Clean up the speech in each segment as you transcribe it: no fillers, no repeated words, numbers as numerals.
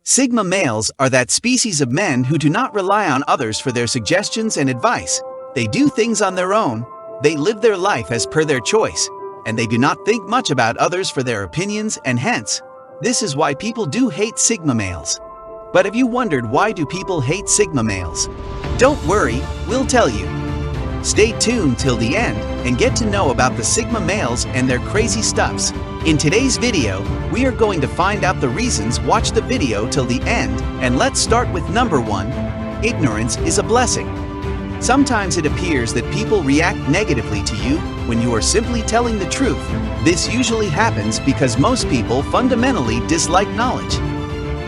Sigma males are that species of men who do not rely on others for their suggestions and advice. They do things on their own, they live their life as per their choice, and they do not think much about others for their opinions, and hence, this is why people do hate Sigma males. But have you wondered why do people hate Sigma males? Don't worry, we'll tell you. Stay tuned till the end and get to know about the Sigma males and their crazy stuffs. In today's video, we are going to find out the reasons. Watch the video till the end, and let's start with number 1. Ignorance is a blessing. Sometimes it appears that people react negatively to you when you are simply telling the truth. This usually happens because most people fundamentally dislike knowledge.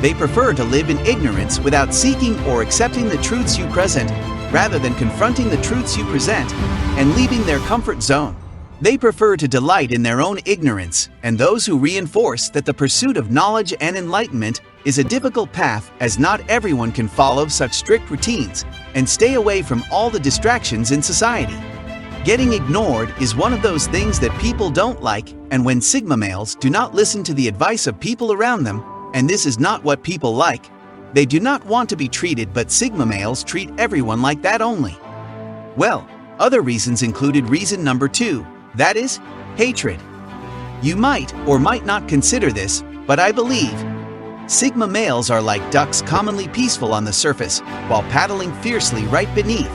They prefer to live in ignorance without seeking or accepting the truths you present, rather than confronting the truths you present and leaving their comfort zone. They prefer to delight in their own ignorance, and those who reinforce that the pursuit of knowledge and enlightenment is a difficult path, as not everyone can follow such strict routines, and stay away from all the distractions in society. Getting ignored is one of those things that people don't like, and when Sigma males do not listen to the advice of people around them, and this is not what people like, they do not want to be treated, but Sigma males treat everyone like that only. Well, other reasons included reason number 2, that is, hatred. You might or might not consider this, but I believe Sigma males are like ducks, commonly peaceful on the surface, while paddling fiercely right beneath.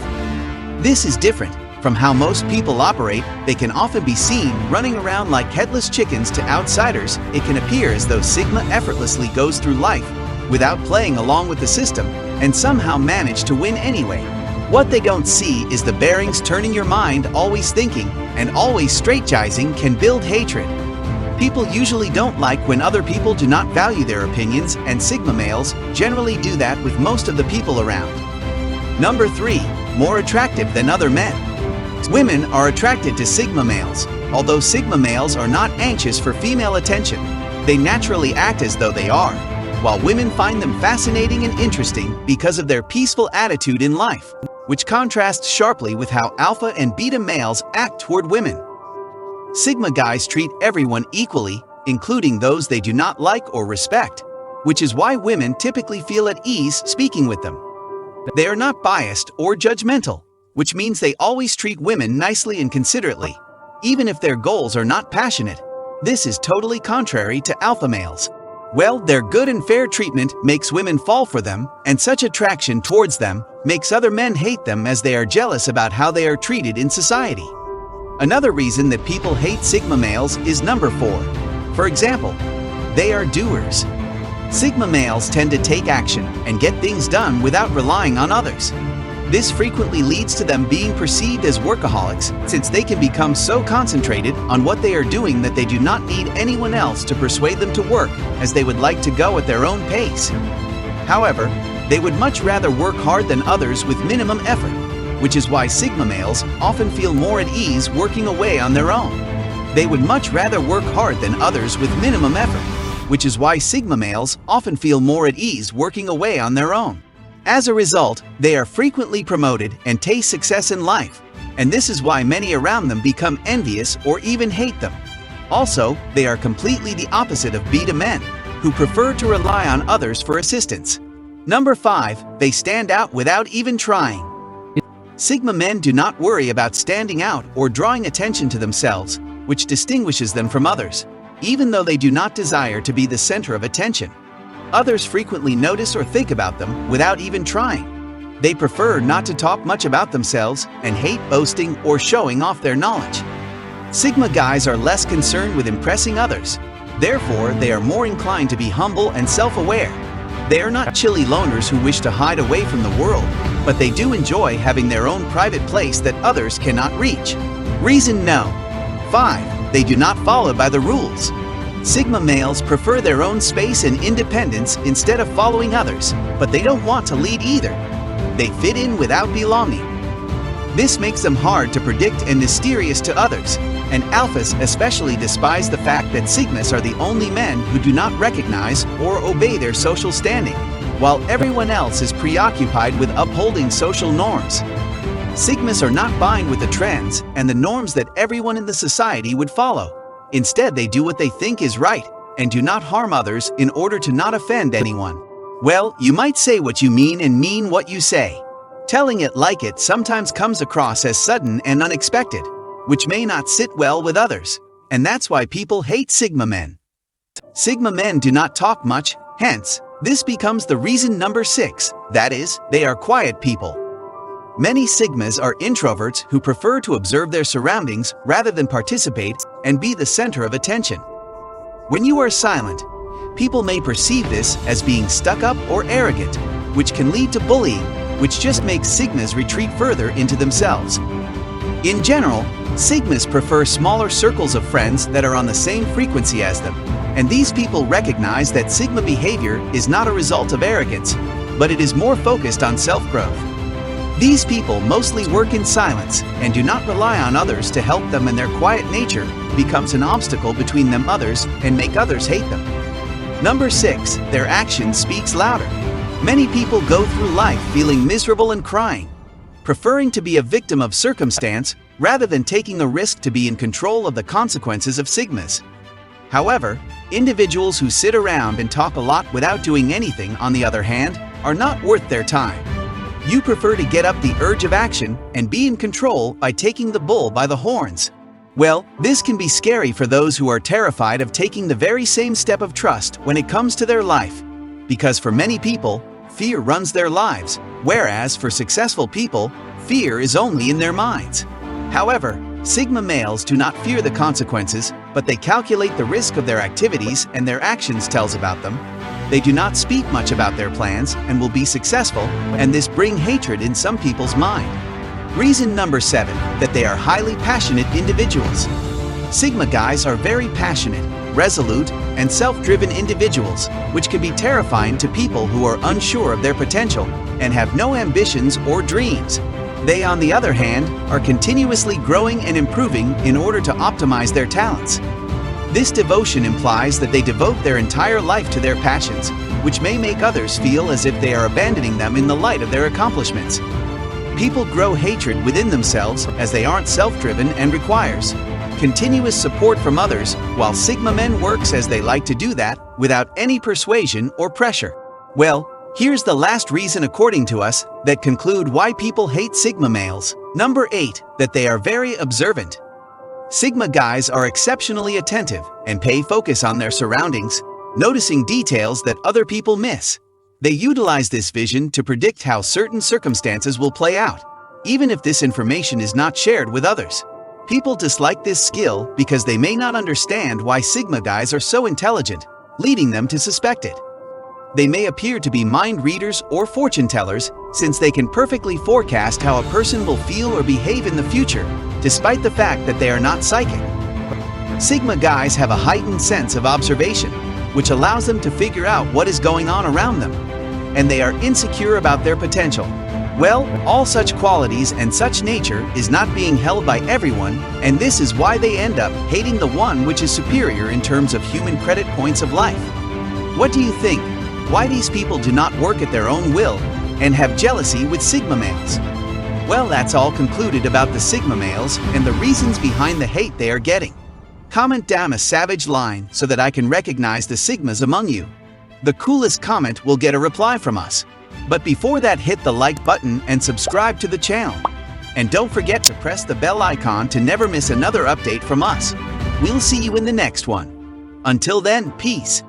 This is different from how most people operate. They can often be seen running around like headless chickens. To outsiders, it can appear as though Sigma effortlessly goes through life without playing along with the system, and somehow manage to win anyway. What they don't see is the bearings turning your mind. Always thinking and always strategizing can build hatred. People usually don't like when other people do not value their opinions, and Sigma males generally do that with most of the people around. Number 3, more attractive than other men. Women are attracted to Sigma males. Although Sigma males are not anxious for female attention, they naturally act as though they are, while women find them fascinating and interesting because of their peaceful attitude in life, which contrasts sharply with how alpha and beta males act toward women. Sigma guys treat everyone equally, including those they do not like or respect, which is why women typically feel at ease speaking with them. They are not biased or judgmental, which means they always treat women nicely and considerately, even if their goals are not passionate. This is totally contrary to alpha males. Well, their good and fair treatment makes women fall for them, and such attraction towards them makes other men hate them, as they are jealous about how they are treated in society. Another reason that people hate Sigma males is number 4. For example, they are doers. Sigma males tend to take action and get things done without relying on others. This frequently leads to them being perceived as workaholics, since they can become so concentrated on what they are doing that they do not need anyone else to persuade them to work, as they would like to go at their own pace. However, they would much rather work hard than others with minimum effort, which is why Sigma males often feel more at ease working away on their own. They would much rather work hard than others with minimum effort, which is why Sigma males often feel more at ease working away on their own. As a result, they are frequently promoted and taste success in life, and this is why many around them become envious or even hate them. Also, they are completely the opposite of beta men, who prefer to rely on others for assistance. Number 5, they stand out without even trying. Sigma men do not worry about standing out or drawing attention to themselves, which distinguishes them from others, even though they do not desire to be the center of attention. Others frequently notice or think about them without even trying. They prefer not to talk much about themselves and hate boasting or showing off their knowledge. Sigma guys are less concerned with impressing others. Therefore, they are more inclined to be humble and self-aware. They are not chilly loners who wish to hide away from the world, but they do enjoy having their own private place that others cannot reach. Reason no. 5. They do not follow by the rules. Sigma males prefer their own space and independence instead of following others, but they don't want to lead either. They fit in without belonging. This makes them hard to predict and mysterious to others, and alphas especially despise the fact that Sigmas are the only men who do not recognize or obey their social standing, while everyone else is preoccupied with upholding social norms. Sigmas are not buying with the trends and the norms that everyone in the society would follow. Instead, they do what they think is right and do not harm others in order to not offend anyone. Well, you might say what you mean and mean what you say. Telling it like it sometimes comes across as sudden and unexpected, which may not sit well with others, and that's why people hate Sigma men. Sigma men do not talk much, hence, this becomes the reason number 6, that is, they are quiet people. Many Sigmas are introverts who prefer to observe their surroundings rather than participate and be the center of attention. When you are silent, people may perceive this as being stuck up or arrogant, which can lead to bullying, which just makes Sigmas retreat further into themselves. In general, Sigmas prefer smaller circles of friends that are on the same frequency as them, and these people recognize that Sigma behavior is not a result of arrogance, but it is more focused on self-growth. These people mostly work in silence and do not rely on others to help them, and their quiet nature becomes an obstacle between them others and make others hate them. Number 6, their action speaks louder. Many people go through life feeling miserable and crying, preferring to be a victim of circumstance rather than taking a risk to be in control of the consequences of Sigmas. However, individuals who sit around and talk a lot without doing anything, on the other hand, are not worth their time. You prefer to get up the urge of action and be in control by taking the bull by the horns. Well, this can be scary for those who are terrified of taking the very same step of trust when it comes to their life. Because for many people, fear runs their lives, whereas for successful people, fear is only in their minds. However, Sigma males do not fear the consequences, but they calculate the risk of their activities and their actions tells about them. They do not speak much about their plans and will be successful, and this brings hatred in some people's mind. Reason number 7, that they are highly passionate individuals. Sigma guys are very passionate, resolute, and self-driven individuals, which can be terrifying to people who are unsure of their potential and have no ambitions or dreams. They, on the other hand, are continuously growing and improving in order to optimize their talents. This devotion implies that they devote their entire life to their passions, which may make others feel as if they are abandoning them in the light of their accomplishments. People grow hatred within themselves as they aren't self-driven and requires continuous support from others, while Sigma men works as they like to do that without any persuasion or pressure. Well, here's the last reason according to us that conclude why people hate Sigma males. Number 8, that they are very observant. Sigma guys are exceptionally attentive and pay focus on their surroundings, noticing details that other people miss. They utilize this vision to predict how certain circumstances will play out, even if this information is not shared with others. People dislike this skill because they may not understand why Sigma guys are so intelligent, leading them to suspect it. They may appear to be mind readers or fortune tellers, since they can perfectly forecast how a person will feel or behave in the future, despite the fact that they are not psychic. Sigma guys have a heightened sense of observation, which allows them to figure out what is going on around them, and they are insecure about their potential. Well, all such qualities and such nature is not being held by everyone, and this is why they end up hating the one which is superior in terms of human credit points of life. What do you think? Why these people do not work at their own will and have jealousy with Sigma males? Well, that's all concluded about the Sigma males and the reasons behind the hate they are getting. Comment down a savage line so that I can recognize the Sigmas among you. The coolest comment will get a reply from us. But before that, hit the like button and subscribe to the channel. And don't forget to press the bell icon to never miss another update from us. We'll see you in the next one. Until then, peace.